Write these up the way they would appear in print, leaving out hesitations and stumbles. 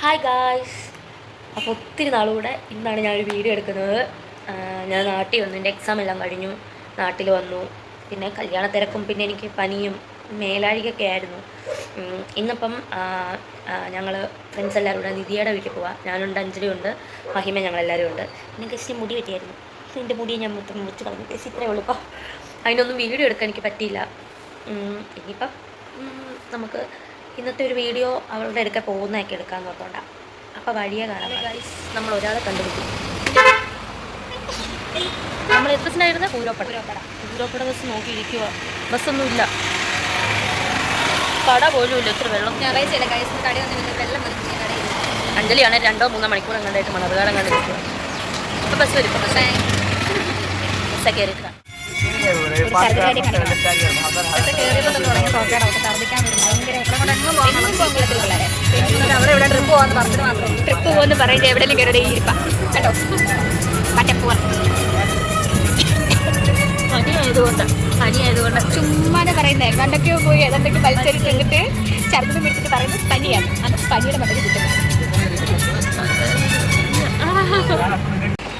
Hi guys. അപ്പോൾ ഒത്തിരി നാളുകൂടെ ഇന്നാണ് ഞാനൊരു വീഡിയോ എടുക്കുന്നത്. ഞാൻ നാട്ടിൽ വന്നു, എൻ്റെ എക്സാം എല്ലാം കഴിഞ്ഞു, നാട്ടിൽ വന്നു. പിന്നെ കല്യാണ തിരക്കും പിന്നെ എനിക്ക് പനിയും മേലാഴികയൊക്കെ ആയിരുന്നു. ഇന്നിപ്പം ഞങ്ങൾ ഫ്രണ്ട്സ് എല്ലാവരും കൂടെ നിധിയുടെ വീട്ടിൽ പോവാം. ഞാനുണ്ട്, അഞ്ജലി ഉണ്ട്, മഹിമ, ഞങ്ങളെല്ലാവരും ഉണ്ട്. പിന്നെ ഗസ്റ്റിന് മുടി പറ്റിയായിരുന്നു. എൻ്റെ മുടി ഞാൻ മൊത്തം മുറിച്ച് കളഞ്ഞു. ഗസ്റ്റ് ഇത്രയേ ഉള്ളൂ. ഇപ്പോൾ അതിനൊന്നും വീഡിയോ എടുക്കാൻ എനിക്ക് പറ്റിയില്ല. ഇനിയിപ്പം നമുക്ക് ഇന്നത്തെ ഒരു വീഡിയോ അവളുടെ അടുക്ക പോകുന്നതൊക്കെ എടുക്കാമെന്ന് ഓർത്തോണ്ടാണ്. അപ്പോൾ വഴിയെ കാണാം. നമ്മൾ ഒരാളെ കണ്ടുപിടിക്കും. നമ്മൾ എത്ര ബസ്സിനായിരുന്നു? പൂരോപ്പട ബസ് നോക്കിയിരിക്കുക. ബസ്സൊന്നുമില്ല, കട പോലും ഇല്ല. ഇത്ര വെള്ളം. അഞ്ജലിയാണ് 2-3 മണിക്കൂർ കണ്ടായിട്ട് മണർകാലം കണ്ടിരിക്കുക. ഇപ്പോൾ ബസ് വരും. ബസ്സൊക്കെ കയറിയിട്ടാണ്. ട്രിപ്പ് പോകുന്ന പറയുന്നത് എവിടെയെങ്കിലും കയറി ഇരിപ്പാം കേട്ടോ. പനിയായതുകൊണ്ട് ചുമ്മാതെ പറയുന്നത് എന്തൊക്കെയോ പോയി ഏതൊക്കെ മത്സരിച്ച് എന്നിട്ട് ഛർദ്ദിച്ച് പിടിച്ചിട്ട് പറയുന്നത് പനിയാണ്. അത് പനിയുടെ മടങ്ങി കിട്ടുന്നത്.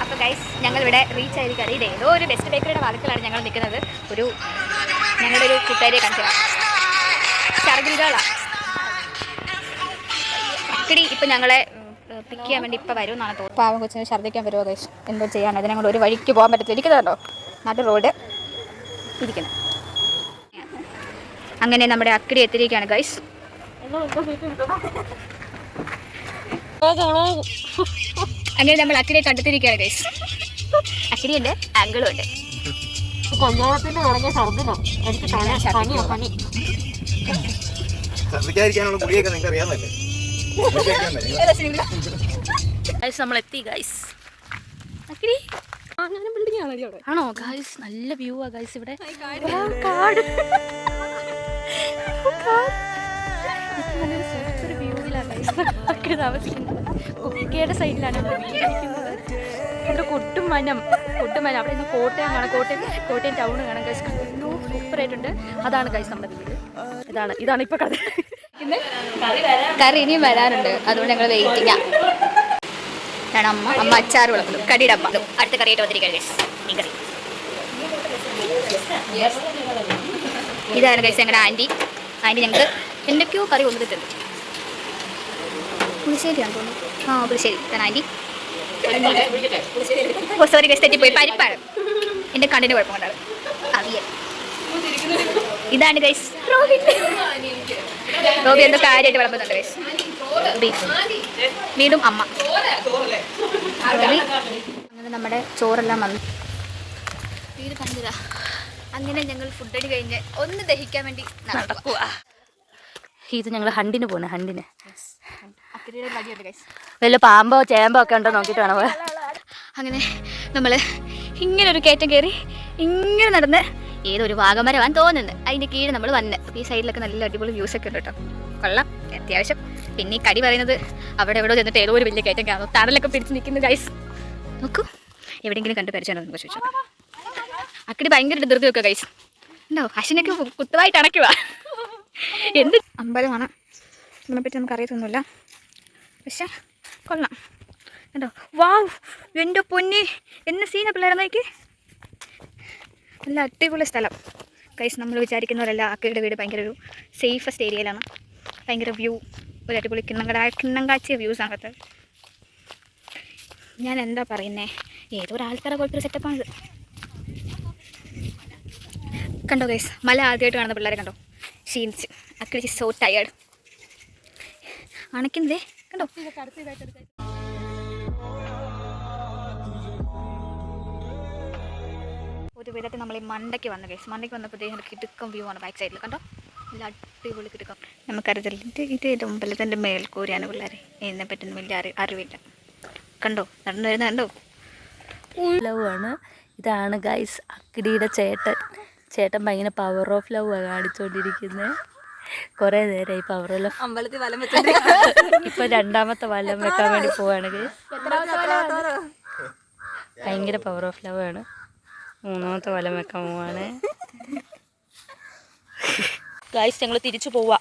അപ്പോൾ ഗൈസ്, ഞങ്ങളിവിടെ റീച്ച് ആയിരിക്കും. ഇത് ഏതോ ഒരു ബെസ്റ്റ് ബേക്കറിയുടെ വാതിക്കലാണ് ഞങ്ങൾ നിൽക്കുന്നത്. ഞങ്ങളുടെ ഒരു കൂട്ടുകാരിയെ കാണിച്ചതാണ്. ഛർദികളാണ്. അക്കടി ഇപ്പം ഞങ്ങളെ പിക്ക് ചെയ്യാൻ വേണ്ടി ഇപ്പം വരുമെന്നാണ് തോന്നുന്നത്. പാവം കൊച്ചിന് ഛർദ്ദിക്കാൻ വരുമോ ഗൈസ്? എന്തോ ചെയ്യാൻ, അതിനെ കൊണ്ട് ഒരു വഴിക്ക് പോകാൻ പറ്റത്തില്ല. ഇരിക്കുന്നതല്ലോ നാട്ടു റോഡ് ഇരിക്കുന്നത്. അങ്ങനെ നമ്മുടെ അക്കടി എത്തിയിരിക്കുകയാണ് ഗൈസ്. അങ്ങനെ നമ്മൾ അക്കടിയെ കണ്ടെത്തിയിരിക്കുകയാണ് ഗൈസ്. അക്കടിയുണ്ട്, ആംഗിളും ഉണ്ട്. കല്യാണത്തിന് തുടങ്ങിയ ഛർദിനം എനിക്ക് പനി. നമ്മൾ എത്തി ഗൈസ്. ആണോ ഗൈസ്? നല്ല വ്യൂ ആ ഗൈസ് ഇവിടെ. കാട് നല്ലൊരു വ്യൂവിലാണ് ഗൈസ് അക്കടെ താമസിക്കുന്നത്. കുക്കിയുടെ സൈഡിലാണ് ഇരിക്കുന്നത്. ഇവിടെ കൊട്ടുമനം അവിടെ നിന്ന് കോട്ടയം കാണാം. കോട്ടയം ടൗൺ കാണാം ഗൈസ്. സൂപ്പറായിട്ടുണ്ട്. അതാണ് ഗൈസ് നമ്മുടെ വീട്. ഇതാണ് ഇപ്പൊ കഥ. കറി ഇനിയും വരാനുണ്ട്, അതുകൊണ്ട് ഞങ്ങൾ വെയിറ്റിംഗ്. അമ്മ അച്ചാറ് വിളമ്പും, കടിയുടെ അമ്മ അടുത്ത കറിയായിട്ട് വന്നിരിക്കുകയാണ് ഗൈസ്. മീൻകറി. ഇതാണ് ഗൈസ് ഞങ്ങളുടെ ആൻറ്റി. ഞങ്ങൾക്ക് എന്തൊക്കെയോ കറി കൊണ്ടിട്ടുണ്ട്. പുളിശ്ശേരിയാണ് തോന്നുന്നു. പുളിശ്ശേരി ഇതാണ് ആൻറ്റി. സോറി ഗൈസ്, തെറ്റിപ്പോയി. പരിപ്പാണ്. എൻ്റെ കണ്ണിന് കുഴപ്പമുണ്ടാണ്. അവിയൽ. ഇതാണ് ഗൈസ് റോബി എന്തോ കാര്യമായിട്ട് വിളമ്പുന്നുണ്ട് ഗൈസ്. ബീഫ്. വീണ്ടും അമ്മ. അങ്ങനെ നമ്മുടെ ചോറെല്ലാം വന്നു. വീട് കണ്ടതാ. അങ്ങനെ ഞങ്ങൾ ഫുഡ് അടി കഴിഞ്ഞ് ഒന്ന് ദഹിക്കാൻ വേണ്ടി നടക്കുക. ഇത് ഞങ്ങൾ ഹണ്ടിന് പോകുന്നത്. ഹണ്ടിന് വല്ല പാമ്പോ ചേമ്പോ ഒക്കെ ഉണ്ടോ നോക്കിയിട്ട് വേണം. അങ്ങനെ നമ്മൾ ഇങ്ങനെ ഒരു കയറ്റം കയറി ഇങ്ങനെ നടന്ന് ഏതൊരു വാഗമരമാൻ തോന്നുന്നത്. അതിൻ്റെ കീഴിൽ നമ്മൾ വന്ന്. ഈ സൈഡിലൊക്കെ നല്ല അടിപൊളി വ്യൂസൊക്കെ ഉണ്ട് കേട്ടോ. കൊള്ളാം അത്യാവശ്യം. പിന്നെ ഈ കടി പറയുന്നത് അവിടെ എവിടെ ചെന്നിട്ട് ഏതോ ഒരു വലിയ കയറ്റം കാണും. തടലൊക്കെ പിടിച്ച് നിൽക്കുന്നു ഗൈസ്. നോക്കൂ, എവിടെയെങ്കിലും കണ്ട് പരിചയം നമുക്ക് ചോദിച്ചു. അക്കടി ഭയങ്കര ധൃതി വെക്കുക ഗൈസ്. ഉണ്ടോ? അശ്വിനൊക്കെ കുത്തുവായിട്ട് അടയ്ക്കുക. എന്ത് അമ്പലമാണ്, ഇതിനെപ്പറ്റി നമുക്ക് അറിയത്തൊന്നുമില്ല. പക്ഷെ കൊള്ളാം കേട്ടോ. വാവ്, എൻ്റെ പൊന്നി, എന്നെ സീന പിള്ളേരെ നോക്കി. നല്ല അടിപൊളി സ്ഥലം ഗൈസ്. നമ്മൾ വിചാരിക്കുന്ന പോലെയല്ല. അക്കയുടെ വീട് ഭയങ്കര ഒരു സേഫസ്റ്റ് ഏരിയയിലാണ്. ഭയങ്കര വ്യൂ, ഒരു അടിപൊളി കിണ്ണം കാച്ചിയ വ്യൂസാണ് അത്. ഞാൻ എന്താ പറയുന്നത്, ഏതോ ഒരു ആൾക്കാരെ പോലത്തെ ഒരു സെറ്റപ്പാണിത്. കണ്ടോ ഗൈസ്, മല ആദ്യമായിട്ട് കാണുന്ന പിള്ളേരെ കണ്ടോ? ക്ഷീണിച്ച് അക്കടി സോ ടയേർഡ്. അണയ്ക്കുന്നതേ കണ്ടോ. ഒരു വിധത്തിൽ നമ്മൾ ഈ മണ്ടയ്ക്ക് വന്ന ഗൈസ്. മണ്ടയ്ക്ക് വന്നപ്പോഴത്തേക്കും കിടുക്കം വ്യൂ ആണ് ബാക്ക് സൈഡിൽ. കണ്ടോ, നല്ല അടിപൊളി കിടുക്കം. നമുക്കറിയത്തില്ല ഇത് അമ്പലത്തിൻ്റെ മേൽക്കൂരയാണ് പിള്ളേരെ. ഇതിനെപ്പറ്റൊന്നും വലിയ അറിവില്ല. കണ്ടോ, നടന്നു വരുന്ന കണ്ടോ. ലവ് ആണ്. ഇതാണ് ഗൈസ് അക്കിടിയുടെ ചേട്ടൻ ഭയങ്കര പവർ ഓഫ് ലവ് ആണ് കാണിച്ചുകൊണ്ടിരിക്കുന്നത്. കുറേ നേരമായി പവർ ഓഫ് ലവ്. അമ്പലത്തിൽ വലം വെച്ചിട്ട് ഇപ്പൊ 2ാമത്തെ വലം വെക്കാൻ വേണ്ടി പോവാണെങ്കിൽ ഭയങ്കര പവർ ഓഫ് ലവ് ആണ്. 3ാമത്തെ വലം വെക്കാൻ പോവാണ് ഗൈസ്. ഞങ്ങൾ തിരിച്ചു പോവാ.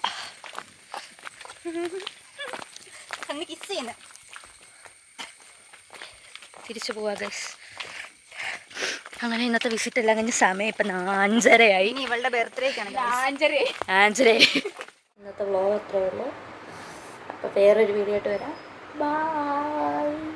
അങ്ങനെ കിസ് ചെയ്യുന്നത്. തിരിച്ചു പോവാ ഗൈസ്. അങ്ങനെ ഇന്നത്തെ വിസിറ്റ് എല്ലാം കഴിഞ്ഞ് സമയം ഇപ്പം 5:30 ഇനി ഇവളുടെ ബർത്ത്ഡേക്കാണ്. ഇന്നത്തെ വ്ലോഗ് അത്രേ ഉള്ളൂ. അപ്പോൾ വേറൊരു വീഡിയോ ആയിട്ട് വരാം. ബൈ.